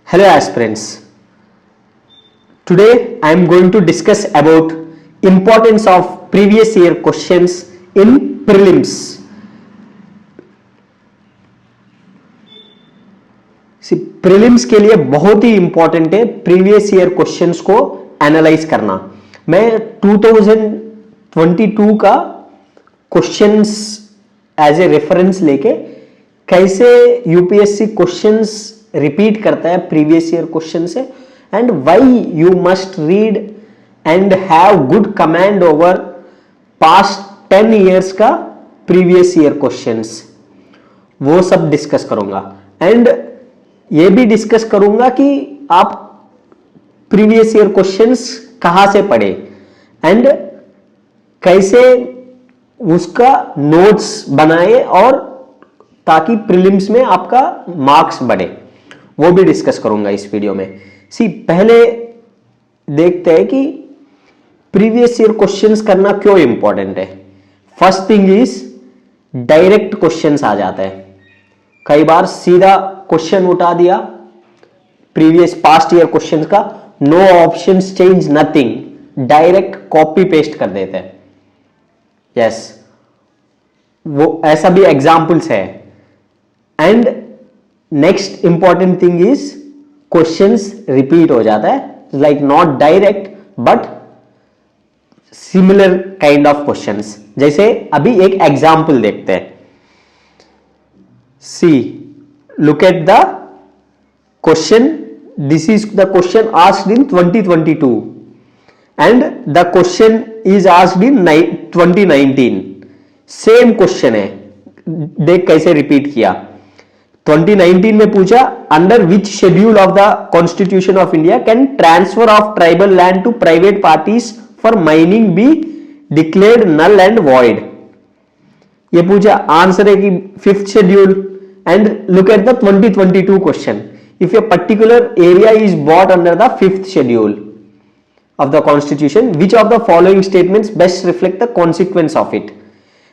Hello aspirants. Today I am going to discuss about importance of previous year questions in prelims. Prelims के लिए बहुत ही important है previous year questions को analyse करना। मैं 2022 का क्वेश्चंस एज ए रेफरेंस लेके कैसे यूपीएससी क्वेश्चंस रिपीट करता है प्रीवियस ईयर क्वेश्चन से and why you must read and have good command over past 10 years का प्रीवियस ईयर क्वेश्चंस, वो सब डिस्कस करूंगा। एंड ये भी डिस्कस करूंगा कि आप प्रीवियस ईयर क्वेश्चंस कहां से पढ़े एंड कैसे उसका नोट्स बनाए और ताकि प्रीलिम्स में आपका मार्क्स बढ़े, वो भी डिस्कस करूंगा इस वीडियो में। पहले देखते हैं कि प्रीवियस ईयर क्वेश्चंस करना क्यों इंपॉर्टेंट है। First thing is direct questions आ जाता है। कई बार सीधा क्वेश्चन उठा दिया प्रीवियस पास्ट ईयर क्वेश्चन का, no options change nothing, direct copy paste कर देते हैं। यस, वो ऐसा भी एग्जांपल्स है। And next important thing is questions repeat हो जाता है, like not direct but similar kind of questions. जैसे अभी एक एग्जांपल देखते हैं। See, look at the question. This is the question asked in 2022 and the question is asked in 2019. Same question है, देख कैसे रिपीट किया। 2019 में पूछा, under which schedule of the constitution of India can transfer of tribal land to private parties for mining be declared null and void. ये पूछा, answer है कि fifth schedule. And look at the 2022 question. If a particular area is bought under the fifth schedule of the constitution, which of the following statements best reflect the consequence of it?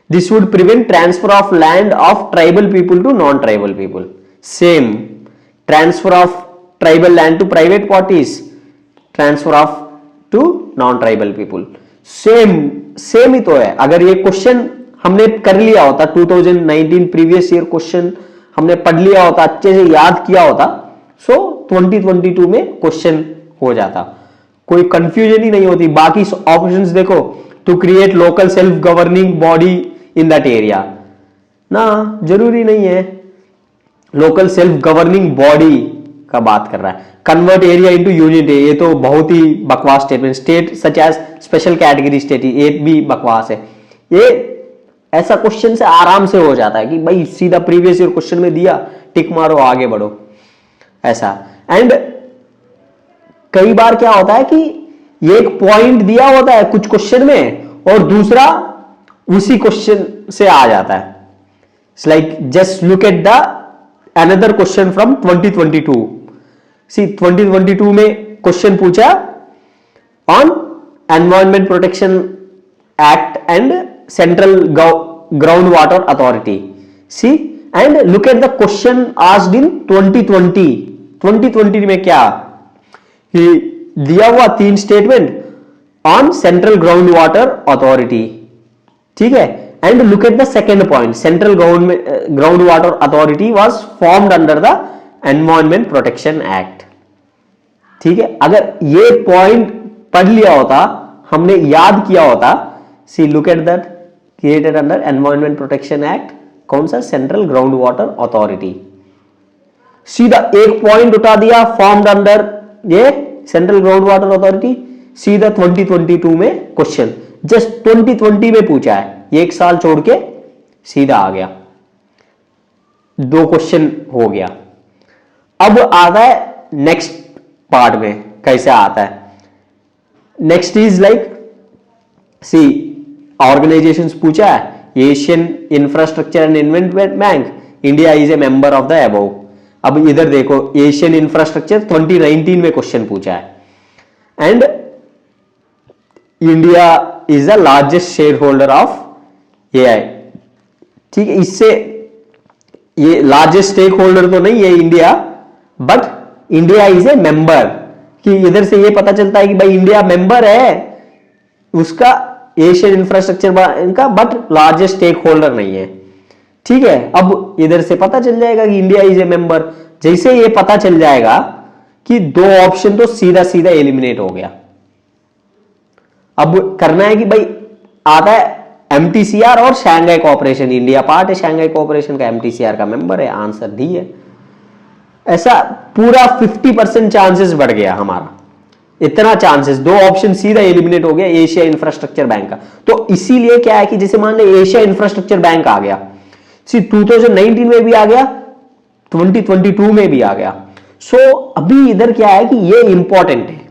This would prevent transfer of land of tribal people to non-tribal people. Same. Transfer of tribal land to private parties. Transfer of to non-tribal people. Same ही तो है। अगर ये question हमने कर लिया होता 2019 previous year question हमने पढ़ लिया होता, अच्छे से याद किया होता, सो 2022 में क्वेश्चन हो जाता, कोई कंफ्यूजन ही नहीं होती। बाकी ऑप्शंस देखो, to create local self governing body in that area, ना जरूरी नहीं है। लोकल सेल्फ गवर्निंग बॉडी का बात कर रहा है। कन्वर्ट एरिया इनटू यूनिट, ये तो बहुत ही बकवास statement. State such as special category state, ये भी बकवास है। ये ऐसा क्वेश्चन से आराम से हो जाता है कि भाई सीधा प्रीवियस ईयर क्वेश्चन में दिया, टिक मारो, आगे बढ़ो, ऐसा। एंड कई बार क्या होता है कि ये एक पॉइंट दिया होता है कुछ क्वेश्चन में और दूसरा उसी क्वेश्चन से आ जाता है। It's like just look at the another question from 2022। सी 2022 में क्वेश्चन पूछा on environment protection act and Central Groundwater Authority. See, and look at the question asked in 2020. 2020 में क्या दिया हुआ, 3 statement on central ground water authority, ठीक है। And look at the second point, central ground water authority was formed under the environment protection act, ठीक है। अगर ये पॉइंट पढ़ लिया होता, हमने याद किया होता, see look at that, created under environment protection act, कौन सा, सेंट्रल ग्राउंड वाटर अथॉरिटी। सीधा एक पॉइंट उठा दिया, फॉर्म्ड अंडर ये सेंट्रल ग्राउंड वाटर अथॉरिटी, सीधा 2022 में क्वेश्चन, जस्ट 2020 में पूछा है, एक साल छोड़ के सीधा आ गया, 2 क्वेश्चन हो गया। अब आता है नेक्स्ट पार्ट में, कैसे आता है। Next is like, see organisations पूछा है, Asian infrastructure and investment bank, India is a member of the above. अब इधर देखो, एशियन इंफ्रास्ट्रक्चर 2019 में क्वेश्चन पूछा है and India is the largest share holder of AI, ठीक है। इससे ये लार्जेस्ट स्टेक होल्डर तो नहीं है India, but India is a member, कि इधर से ये पता चलता है कि भाई इंडिया मेंबर है उसका एशियन इंफ्रास्ट्रक्चर बैंक का, बट लार्जेस्ट स्टेक होल्डर नहीं है। ठीक है, अब इधर से पता चल जाएगा कि इंडिया इज ए मेंबर। जैसे ये पता चल जाएगा कि दो ऑप्शन तो सीधा सीधा एलिमिनेट हो गया। अब करना है कि भाई आता है एमटीसीआर और शंघाई कोऑपरेशन, इंडिया पार्ट है शंघाई कोऑपरेशन का, एमटीसीआर का मेंबर है, आंसर डी है। ऐसा पूरा 50% चांसेस बढ़ गया हमारा, इतना चांसेस, दो ऑप्शन सीधा एलिमिनेट हो गया एशिया इंफ्रास्ट्रक्चर बैंक का। तो इसीलिए क्या है कि जैसे मान लो एशिया इंफ्रास्ट्रक्चर बैंक आ गया, 2019 में भी आ गया, 2022 में भी आ गया। सो अभी इधर क्या है कि ये इंपॉर्टेंट है,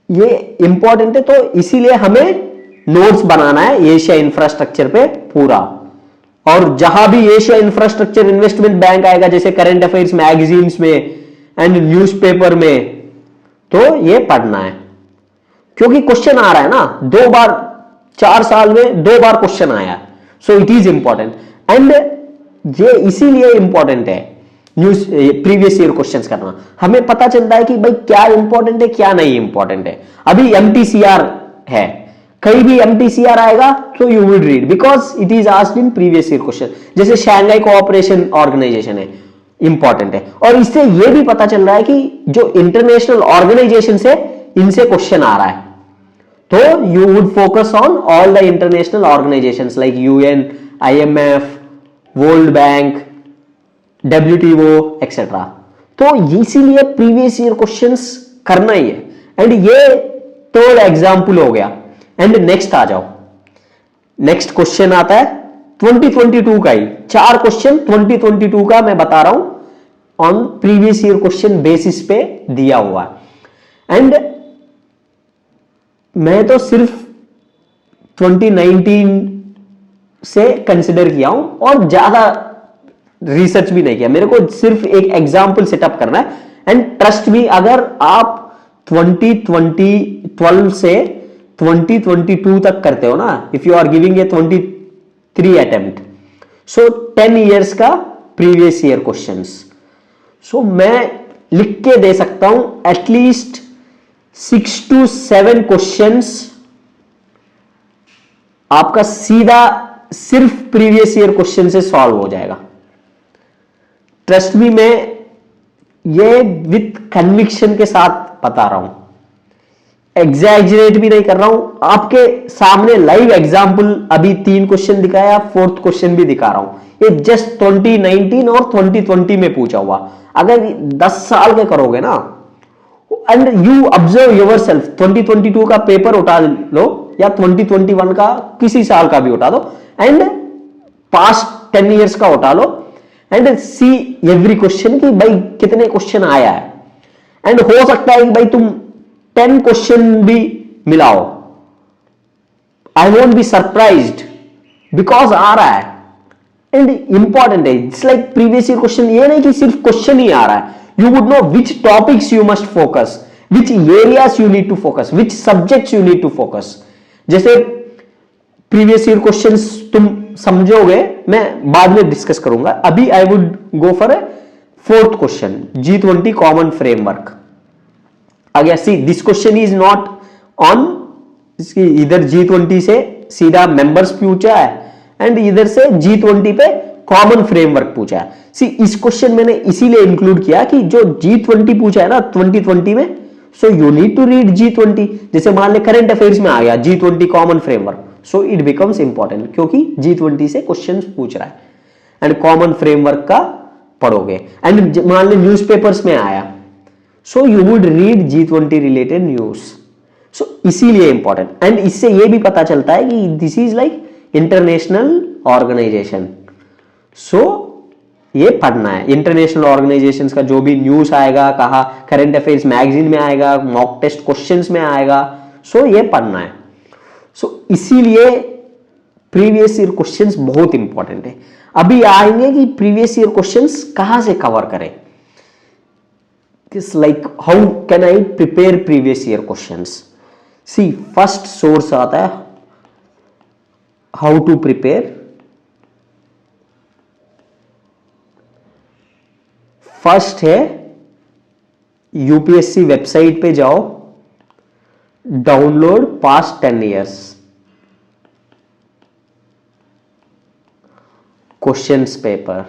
ये इंपॉर्टेंट है, तो इसीलिए हमें नोट्स बनाना है एशिया इंफ्रास्ट्रक्चर पे पूरा। और जहां भी एशिया इंफ्रास्ट्रक्चर इन्वेस्टमेंट बैंक आएगा, जैसे करंट अफेयर्स मैगजीन्स में एंड न्यूज़पेपर में, तो ये पढ़ना है, क्योंकि क्वेश्चन आ रहा है ना 2 बार, 4 साल में 2 बार क्वेश्चन आया, so it is important. And ये इसीलिए इंपॉर्टेंट है न्यूज प्रीवियस ईयर क्वेश्चंस करना, हमें पता चलता है कि भाई क्या इंपॉर्टेंट है क्या नहीं इंपॉर्टेंट है। अभी एमटीसीआर है, कहीं भी एमटीसीआर आएगा तो you will read, because it is asked in previous year question. जैसे शंघाई कोऑपरेशन ऑर्गेनाइजेशन है, इंपॉर्टेंट है, और इससे यह भी पता चल रहा है कि जो इंटरनेशनल ऑर्गेनाइजेशन से इनसे क्वेश्चन आ रहा है, तो you would focus on all the international organisations like UN, IMF, world bank, WTO etcetera. तो इसीलिए प्रीवियस ईयर क्वेश्चंस करना ही है। एंड ये थर्ड एग्जाम्पल हो गया। एंड नेक्स्ट आ जाओ, नेक्स्ट क्वेश्चन आता है 2022 का ही, 4 क्वेश्चन 2022 का मैं बता रहा हूं on previous year question basis पे दिया हुआ है। एंड मैं तो सिर्फ 2019 से कंसिडर किया हूं और ज्यादा रिसर्च भी नहीं किया, मेरे को सिर्फ एक एग्जाम्पल सेटअप करना है। एंड ट्रस्ट मी, अगर आप 2012 से 2022 तक करते हो ना, if you are giving a 23 attempt, so 10 years का प्रीवियस ईयर क्वेश्चंस, सो मैं लिख के दे सकता हूं एटलीस्ट 6 to 7 क्वेश्चंस आपका सीधा सिर्फ प्रीवियस ईयर क्वेश्चन से सॉल्व हो जाएगा। ट्रस्ट मी, मैं ये विथ कन्विक्शन के साथ बता रहा हूं, एग्जैजरेट भी नहीं कर रहा हूं, आपके सामने लाइव एग्जाम्पल अभी 3 क्वेश्चन दिखाया, 4th क्वेश्चन भी दिखा रहा हूं। ये जस्ट 2019 और 2020 में पूछा हुआ, अगर 10 साल के करोगे ना, and you observe your self, 2022 का पेपर उठा लो या 2021 का किसी साल का भी उठा दो, एंड पास्ट 10 ईयर्स का उठा लो, एंड सी एवरी क्वेश्चन कि भाई कितने क्वेश्चन आया है। एंड हो सकता है कि भाई तुम 10 क्वेश्चन भी मिलाओ, I won't be surprised, because आ रहा है एंड इंपॉर्टेंट है। It's like previous year question, ये नहीं कि सिर्फ क्वेश्चन ही आ रहा है, you would know which topics you must focus, which areas you need to focus, which subjects you need to focus। जैसे प्रीवियस ईयर क्वेश्चंस तुम समझोगे, मैं बाद में डिस्कस करूंगा, अभी I would go for a 4th question, G20 common framework आ गया। See this question is not on, इधर G20 से सीधा मेंबर्स पूछा है एंड इधर से G20 पे कॉमन फ्रेमवर्क पूछा है। सी इस क्वेश्चन मैंने इसीलिए इंक्लूड किया कि जो G20 पूछा है ना 2020 में, so you need to read G20। जैसे मान ले करंट अफेयर्स में आ गया G20 common framework, so it becomes important, क्योंकि G20 से क्वेश्चन पूछ रहा है एंड कॉमन फ्रेमवर्क का पढ़ोगे। एंड मान ले न्यूज़पेपर्स में आया, so you would read G20 related news, so इसीलिए इंपॉर्टेंट। एंड इससे यह भी पता चलता है कि this is like international organisation, so ये पढ़ना है। इंटरनेशनल ऑर्गेनाइजेशंस का जो भी न्यूज आएगा, कहा करंट अफेयर्स मैगजीन में आएगा, मॉक टेस्ट क्वेश्चंस में आएगा, सो ये पढ़ना है। सो इसीलिए प्रीवियस ईयर क्वेश्चंस बहुत इंपॉर्टेंट है। अभी आएंगे कि प्रीवियस ईयर क्वेश्चंस कहां से कवर करें, like how can I prepare previous year questions. See first source आता है हाउ टू प्रिपेयर, फर्स्ट है यूपीएससी वेबसाइट पे जाओ, download past 10 years questions paper,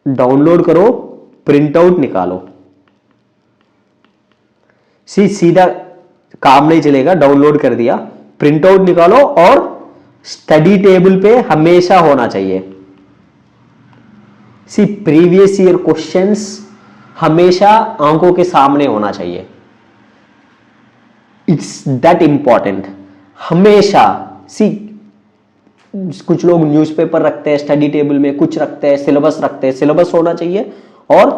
download करो, प्रिंट आउट निकालो। सीधा काम नहीं चलेगा, डाउनलोड कर दिया, प्रिंट आउट निकालो और स्टडी टेबल पे हमेशा होना चाहिए। प्रीवियस ईयर क्वेश्चंस हमेशा आंखों के सामने होना चाहिए। It's that important. हमेशा कुछ लोग न्यूज़पेपर रखते हैं स्टडी टेबल में, कुछ रखते हैं सिलेबस रखते हैं, सिलेबस होना चाहिए और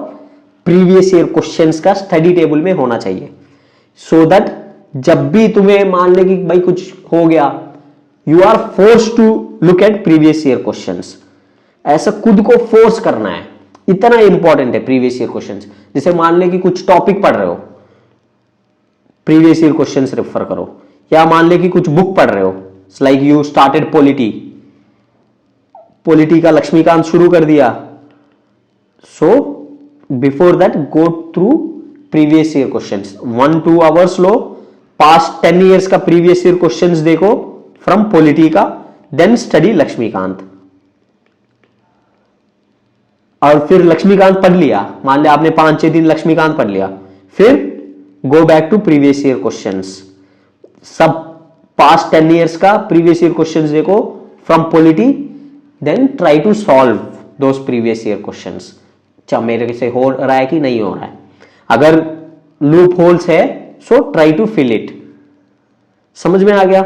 प्रीवियस ईयर क्वेश्चंस का स्टडी टेबल में होना चाहिए, सो दैट जब भी तुम्हें मान ले कि भाई कुछ हो गया, you are force to look at previous year questions. ऐसा खुद को फोर्स करना है, इतना इंपॉर्टेंट है प्रीवियस ईयर क्वेश्चंस। जैसे मान ले कि कुछ टॉपिक पढ़ रहे हो, प्रीवियस ईयर क्वेश्चंस रेफर करो, या मान ले कि कुछ बुक पढ़ रहे हो, लाइक यू स्टार्टेड पॉलिटी का लक्ष्मीकांत शुरू कर दिया, so before that go through previous year questions 1-2 hours low, past 10 years का प्रीवियस ईयर क्वेश्चंस देखो फ्रॉम पॉलिटी का, देन स्टडी लक्ष्मीकांत। और फिर लक्ष्मीकांत पढ़ लिया, मान लिया आपने 5-6 दिन लक्ष्मीकांत पढ़ लिया, फिर go back to previous year questions, सब पास्ट 10 ईयर्स का प्रीवियस ईयर क्वेश्चंस देखो from polity, then try to solve those previous year questions. अच्छा मेरे से हो रहा है कि नहीं हो रहा है, अगर लूप होल्स है so try to fill it. समझ में आ गया?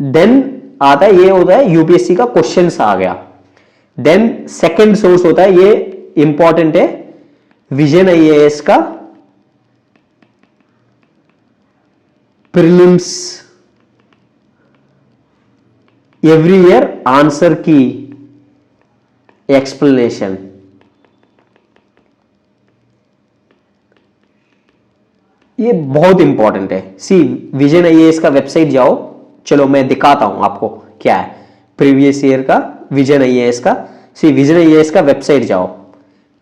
देन आता है, ये होता है यूपीएससी का क्वेश्चंस आ गया। देन सेकंड सोर्स होता है, ये इंपॉर्टेंट है, विजन आईएएस का प्रीलिम्स एवरी ईयर आंसर की एक्सप्लेनेशन। ये बहुत इंपॉर्टेंट है। विजन आईएएस का वेबसाइट जाओ, चलो मैं दिखाता हूं आपको क्या है प्रीवियस ईयर का विजन आईएएस का। विजन आईएएस का वेबसाइट जाओ,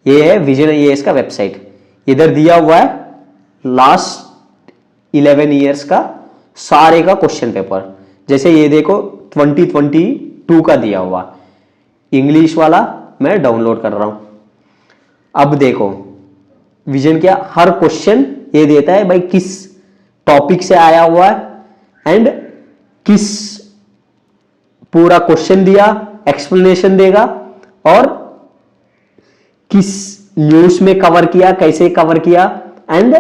ये है विजन आईएएस का वेबसाइट, इधर दिया हुआ है लास्ट 11 ईयर्स का सारे का क्वेश्चन पेपर। जैसे ये देखो 2022 का दिया हुआ, इंग्लिश वाला मैं डाउनलोड कर रहा हूं। अब देखो विजन क्या, हर क्वेश्चन ये देता है भाई किस टॉपिक से आया हुआ है एंड किस, पूरा क्वेश्चन दिया, एक्सप्लेनेशन देगा और किस न्यूज में कवर किया, कैसे कवर किया एंड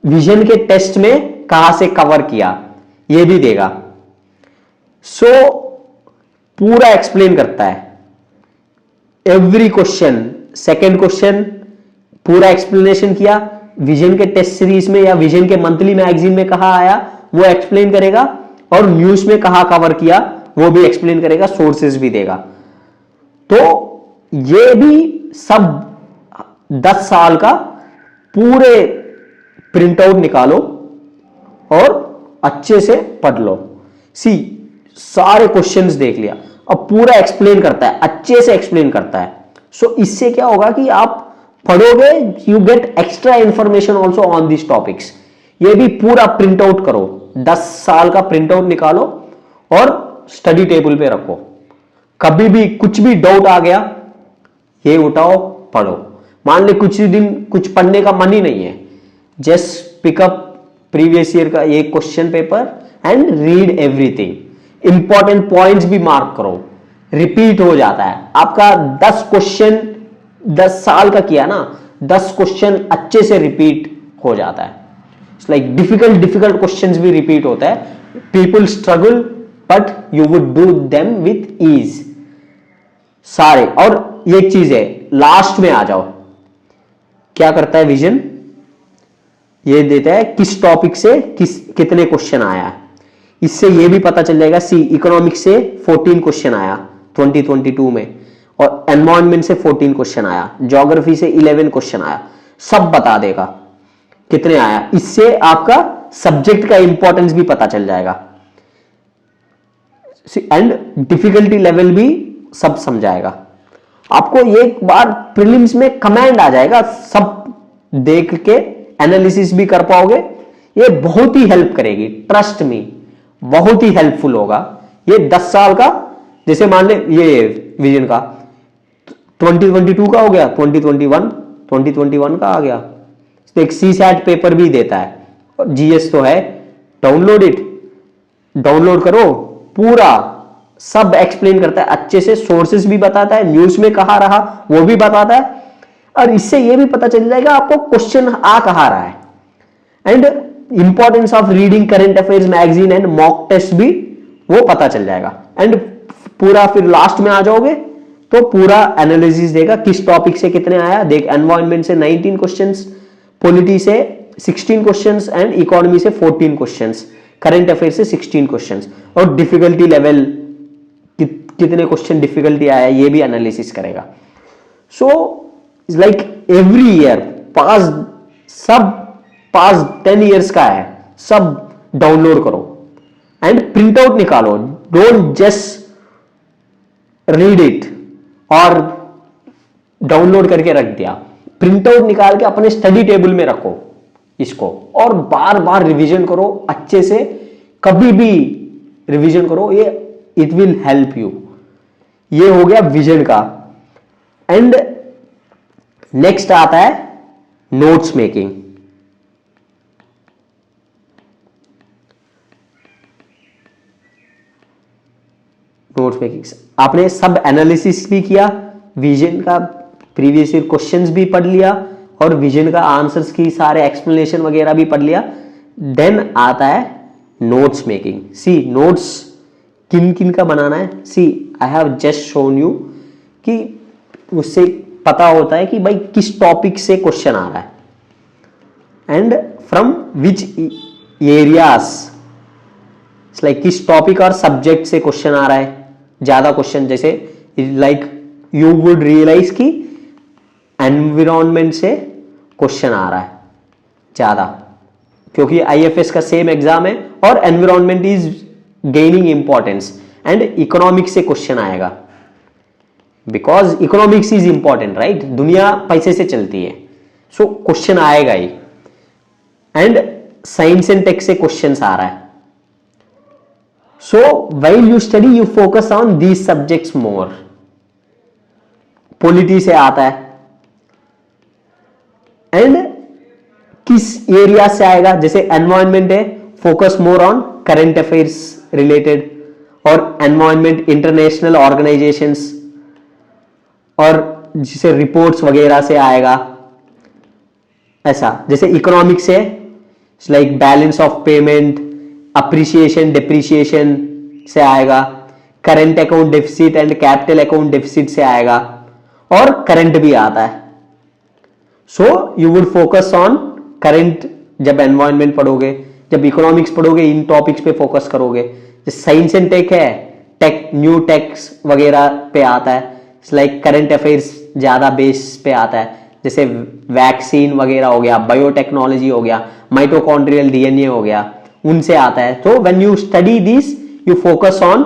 विजन के टेस्ट में कहां से कवर किया, ये भी देगा। सो पूरा एक्सप्लेन करता है एवरी क्वेश्चन। सेकंड क्वेश्चन पूरा एक्सप्लेनेशन किया, विजन के टेस्ट सीरीज में या विजन के मंथली मैगजीन में कहां आया वो एक्सप्लेन करेगा, और न्यूज में कहां कवर किया वो भी एक्सप्लेन करेगा, सोर्सेज भी देगा। तो ये भी सब 10 साल का पूरे प्रिंट आउट निकालो और अच्छे से पढ़ लो। सारे क्वेश्चंस देख लिया, अब पूरा एक्सप्लेन करता है, अच्छे से एक्सप्लेन करता है। सो इससे क्या होगा कि आप पढ़ोगे, you get extra information also on this topics. ये भी पूरा प्रिंट आउट करो, 10 साल का प्रिंट आउट निकालो और स्टडी टेबल पे रखो। कभी भी कुछ भी डाउट आ गया, ये उठाओ पढ़ो। मान ले कुछ दिन कुछ पढ़ने का मन ही नहीं है, जस्ट पिकअप प्रीवियस ईयर का एक question paper and read everything. Important points भी मार्क करो, रिपीट हो जाता है आपका। 10 क्वेश्चन 10 साल का किया ना, 10 क्वेश्चन अच्छे से रिपीट हो जाता है। लाइक डिफिकल्ट क्वेश्चंस भी रिपीट होता है। People struggle but you would do them with ease सारे। और एक चीज है, लास्ट में आ जाओ, क्या करता है विजन, ये देता है किस टॉपिक से कितने क्वेश्चन आया है। इससे ये भी पता चल जाएगा, इकोनॉमिक्स से 14 क्वेश्चन आया 2022 में, और एनवायरनमेंट से 14 क्वेश्चन आया, ज्योग्राफी से 11 क्वेश्चन आया, सब बता देगा कितने आया। इससे आपका सब्जेक्ट का इंपॉर्टेंस भी पता चल जाएगा एंड डिफिकल्टी लेवल भी सब समझाएगा। आपको एक बार प्रीलिम्स में कमांड आ जाएगा, सब देख के एनालिसिस भी कर पाओगे। ये बहुत ही हेल्प करेगी, ट्रस्ट मी, बहुत ही हेल्पफुल होगा। ये 10 साल का, जैसे मान ले ये विजन का 2022 का हो गया, 2021 का आ गया। तो एक CSAT पेपर भी देता है और GS तो है। डाउनलोड इट, डाउनलोड करो, पूरा सब एक्सप्लेन करता है अच्छे से, सोर्सेस भी बताता है, न्यूज में कहा रहा वो भी बताता है, और इससे ये भी पता चल जाएगा आपको क्वेश्चन आ कहां रहा है। And importance of reading current affairs magazine and mock test भी वो पता चल जाएगा। एंड पूरा फिर लास्ट में आ जाओगे तो पूरा एनालिसिस देगा किस टॉपिक से कितने आया। देख, एनवायरमेंट से 19 क्वेश्चंस, पॉलिटी से 16 क्वेश्चंस एंड इकोनॉमी से 14 क्वेश्चंस, करंट अफेयर से 16 क्वेश्चंस, और डिफिकल्टी लेवल कितने क्वेश्चन डिफिकल्टी आया ये भी एनालिसिस करेगा। सो लाइक एवरी ईयर पास 10 ईयर्स का है, सब डाउनलोड करो एंड प्रिंट आउट निकालो। डोंट जस्ट रीड इट और डाउनलोड करके रख दिया, प्रिंट आउट निकाल के अपने स्टडी टेबल में रखो इसको, और बार बार रिवीजन करो अच्छे से, कभी भी रिवीजन करो, ये इट विल हेल्प यू। ये हो गया विजन का। एंड नेक्स्ट आता है नोट्स मेकिंग। नोट्स मेकिंग आपने सब एनालिसिस भी किया, विजन का प्रीवियस ईयर क्वेश्चंस भी पढ़ लिया, और विजन का आंसर्स की सारे एक्सप्लेनेशन वगैरह भी पढ़ लिया। देन आता है नोट्स मेकिंग। सी नोट्स किन किन का बनाना है, see I have just shown you कि उससे पता होता है कि भाई किस टॉपिक से क्वेश्चन आ रहा है and from which areas, like किस टॉपिक और सब्जेक्ट से क्वेश्चन आ रहा है ज्यादा क्वेश्चन। जैसे लाइक यू वुड रियलाइज कि एनवायरमेंट से क्वेश्चन आ रहा है ज्यादा, क्योंकि IFS का सेम एग्जाम है और environment is gaining importance, and economics से क्वेश्चन आएगा because economics is important, right. दुनिया पैसे से चलती है, सो क्वेश्चन आएगा ही। एंड साइंस एंड टेक से क्वेश्चन आ रहा है। सो while you study you focus on these subjects more. Polity से आता है, एंड किस एरिया से आएगा, जैसे एनवायरमेंट है, focus more on current affairs related, और एनवायरमेंट इंटरनेशनल ऑर्गेनाइजेशंस, और जिसे रिपोर्ट्स वगैरह से आएगा। ऐसा जैसे इकोनॉमिक्स से like balance of payment, appreciation depreciation से आएगा, current account deficit and capital account deficit से आएगा, और करंट भी आता है। So you would focus on current जब एनवायरमेंट पढ़ोगे, जब इकोनॉमिक्स पढ़ोगे इन टॉपिक्स पे फोकस करोगे। जैसे साइंस एंड टेक है, टेक न्यू टेक्स वगैरह पे आता है, लाइक करंट अफेयर्स ज्यादा बेस पे आता है, जैसे वैक्सीन वगैरह हो गया, बायोटेक्नोलॉजी हो गया, माइटोकॉन्ड्रियल DNA हो गया, उनसे आता है। तो when you study this you focus on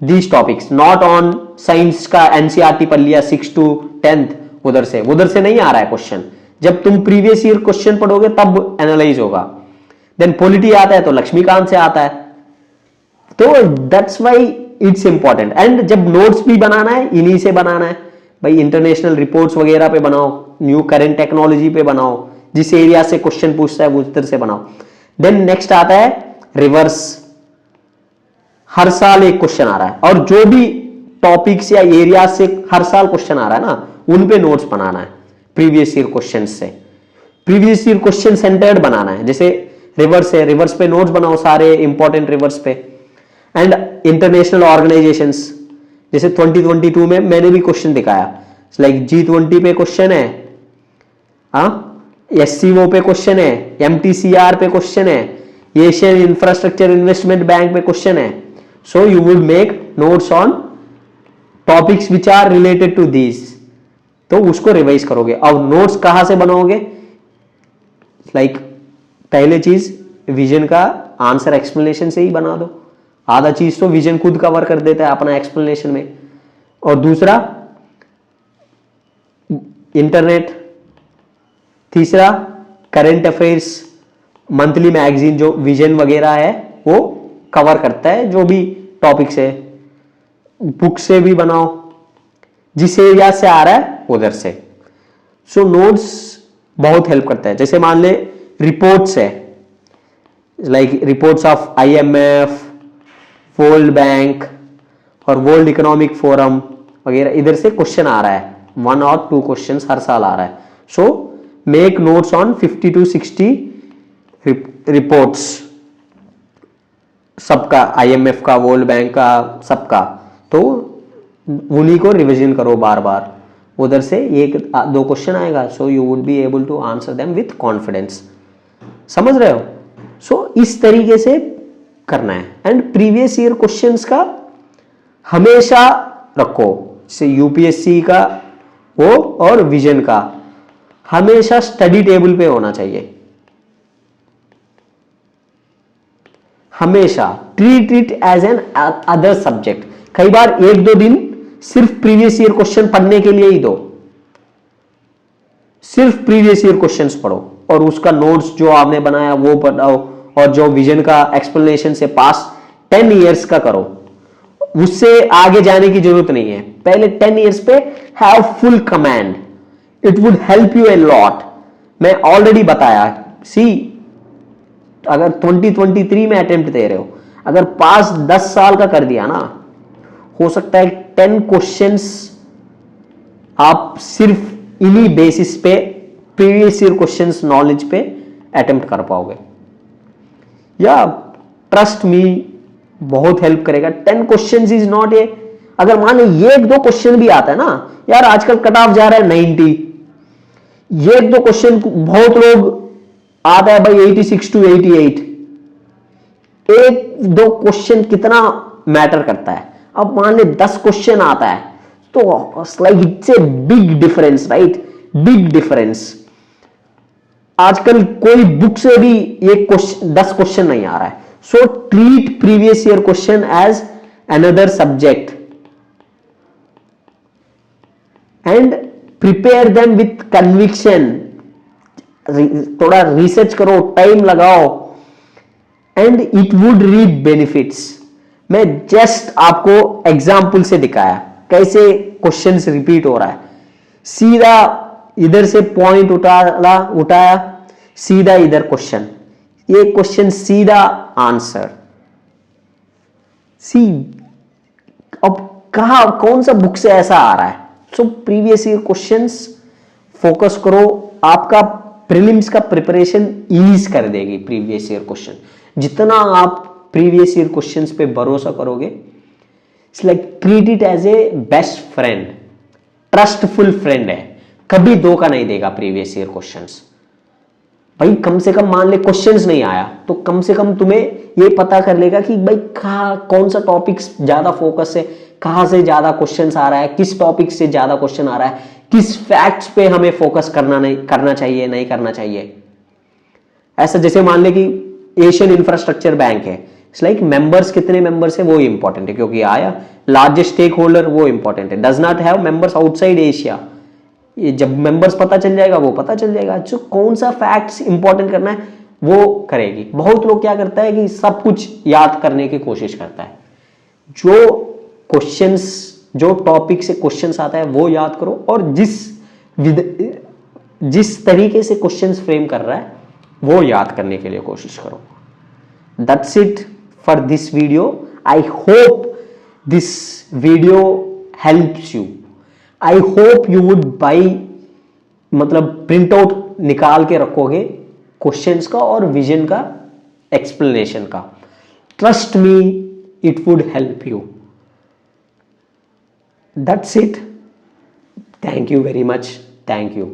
these topics, not on science का NCERT पढ़ लिया 6 to 10th, उधर से नहीं आ रहा है क्वेश्चन। जब तुम प्रीवियस ईयर क्वेश्चन पढ़ोगे तब एनालाइज होगा। देन पॉलिटी आता है तो लक्ष्मीकांत से आता है। तो that's why it's important. And जब नोट्स भी बनाना है इन्हीं से बनाना है भाई, इंटरनेशनल रिपोर्ट्स वगैरह पे बनाओ, न्यू करंट टेक्नोलॉजी पे बनाओ, जिस एरिया से क्वेश्चन पूछता है उधर से बनाओ। देन नेक्स्ट आता है रिवर्स। हर साल एक क्वेश्चन आ रहा है, और जो भी टॉपिक्स या एरिया से हर साल क्वेश्चन आ रहा है ना, उन पे नोट्स बनाना है प्रीवियस ईयर क्वेश्चन से। प्रीवियस ईयर क्वेश्चन सेंटर्ड बनाना है। जैसे रिवर्स है, रिवर्स पे नोट्स बनाओ सारे इंपॉर्टेंट रिवर्स पे। एंड इंटरनेशनल ऑर्गेनाइजेशंस, जैसे 2022 में मैंने भी क्वेश्चन दिखाया, लाइक G20 पे क्वेश्चन है, SCO पे क्वेश्चन है, MTCR पे क्वेश्चन है, एशियन इंफ्रास्ट्रक्चर इन्वेस्टमेंट बैंक पे क्वेश्चन है। So you would make notes on topics which are related to these, तो उसको रिवाइज करोगे। अब नोट्स कहां से बनाओगे, लाइक पहले चीज विजन का आंसर एक्सप्लेनेशन से ही बना दो, आधा चीज तो विजन खुद कवर कर देता है अपना एक्सप्लेनेशन में। और दूसरा इंटरनेट, तीसरा करंट अफेयर्स, मंथली मैगजीन जो विजन वगैरह है वो कवर करता है, जो भी टॉपिक्स है, बुक से भी बनाओ, जिस एरिया से आ रहा है उधर से। सो नोट्स बहुत हेल्प करता है। जैसे मान ले रिपोर्ट्स है, like reports of IMF, world bank और वर्ल्ड इकोनॉमिक फोरम वगैरह, इधर से क्वेश्चन आ रहा है, 1 और 2 क्वेश्चन हर साल आ रहा है। So make notes on 50 to 60 reports, सबका, IMF का, वर्ल्ड बैंक का, सबका। तो उन्हीं को रिवीजन करो बार बार, उधर से 1-2 क्वेश्चन आएगा। So you would be able to answer them with confidence. समझ रहे हो? सो इस तरीके से करना है। एंड प्रीवियस ईयर क्वेश्चंस का हमेशा रखो, जैसे UPSC का वो और विजन का हमेशा स्टडी टेबल पे होना चाहिए। हमेशा treat it as an other subject. कई बार 1-2 दिन सिर्फ प्रीवियस ईयर क्वेश्चन पढ़ने के लिए ही दो, सिर्फ प्रीवियस ईयर क्वेश्चंस पढ़ो और उसका नोट्स जो आपने बनाया वो पढ़ाओ, और जो विजन का एक्सप्लेनेशन से पास 10 इयर्स का करो। उससे आगे जाने की जरूरत नहीं है, पहले 10 इयर्स पे have full command, it would help U a lot. मैं ऑलरेडी बताया, सी अगर 2023 में अटेम्प्ट दे रहे हो, अगर पास 10 साल का कर दिया ना, हो सकता है 10 क्वेश्चंस आप सिर्फ इन्हीं बेसिस पे, प्रीवियस ईयर क्वेश्चंस नॉलेज पे अटेम्प्ट कर पाओगे। या ट्रस्ट मी, बहुत हेल्प करेगा। 10 क्वेश्चंस इज नॉट ए, अगर मान लो 1-2 क्वेश्चन भी आता है ना यार, आजकल कट ऑफ जा रहा है 90, 1-2 क्वेश्चन बहुत लोग आता है भाई 86 to 88, 1-2 क्वेश्चन कितना मैटर करता है। अब मान ले 10 क्वेश्चन आता है तो like it's a big difference, right? Big difference. आजकल कोई बुक से भी ये 10 क्वेश्चन नहीं आ रहा है। So treat previous year question as another subject and prepare them with conviction. थोड़ा रिसर्च करो, टाइम लगाओ, and it would reap benefits. मैं जस्ट आपको एग्जाम्पल से दिखाया कैसे क्वेश्चंस रिपीट हो रहा है। सीधा इधर से पॉइंट उठाया, सीधा इधर क्वेश्चन, ये क्वेश्चन सीधा आंसर। सी अब कौन सा बुक से ऐसा आ रहा है? So previous year questions focus करो, आपका प्रीलिम्स का प्रिपरेशन ईज कर देगी प्रीवियस ईयर क्वेश्चन। जितना आप प्रीवियस ईयर क्वेश्चंस पे भरोसा करोगे, it's like treat it as a best friend, trustful friend है, कभी धोखा नहीं देगा प्रीवियस ईयर क्वेश्चंस। भाई कम से कम मान ले क्वेश्चंस नहीं आया तो कम से कम तुम्हें ये पता कर लेगा कि भाई कौन सा टॉपिक्स ज्यादा फोकस है, कहां से ज्यादा क्वेश्चंस आ रहा है, किस टॉपिक से ज्यादा क्वेश्चन आ रहा है, किस फैक्ट्स पे हमें फोकस करना चाहिए, नहीं करना चाहिए। ऐसा जैसे मान ले कि एशियन इंफ्रास्ट्रक्चर बैंक है, इट्स लाइक मेंबर्स, कितने मेंबर्स है वो इंपॉर्टेंट है, क्योंकि आया लार्जेस्ट स्टेक होल्डर वो इंपॉर्टेंट है, does not have members outside Asia. ये जब मेंबर्स पता चल जाएगा वो पता चल जाएगा, जो कौन सा फैक्ट्स इंपॉर्टेंट करना है वो करेगी। बहुत लोग क्या करता है कि सब कुछ याद करने की कोशिश करता है। जो क्वेश्चंस, जो टॉपिक से क्वेश्चंस आता है वो याद करो, और जिस तरीके से क्वेश्चंस फ्रेम कर रहा है वो याद करने के लिए कोशिश करो। That's it for this video. I hope this video helps you. I hope you would buy, मतलब प्रिंट आउट निकाल के रखोगे क्वेश्चंस का और विजन का एक्सप्लेनेशन का। Trust me, it would help you. That's it. Thank you very much. Thank you.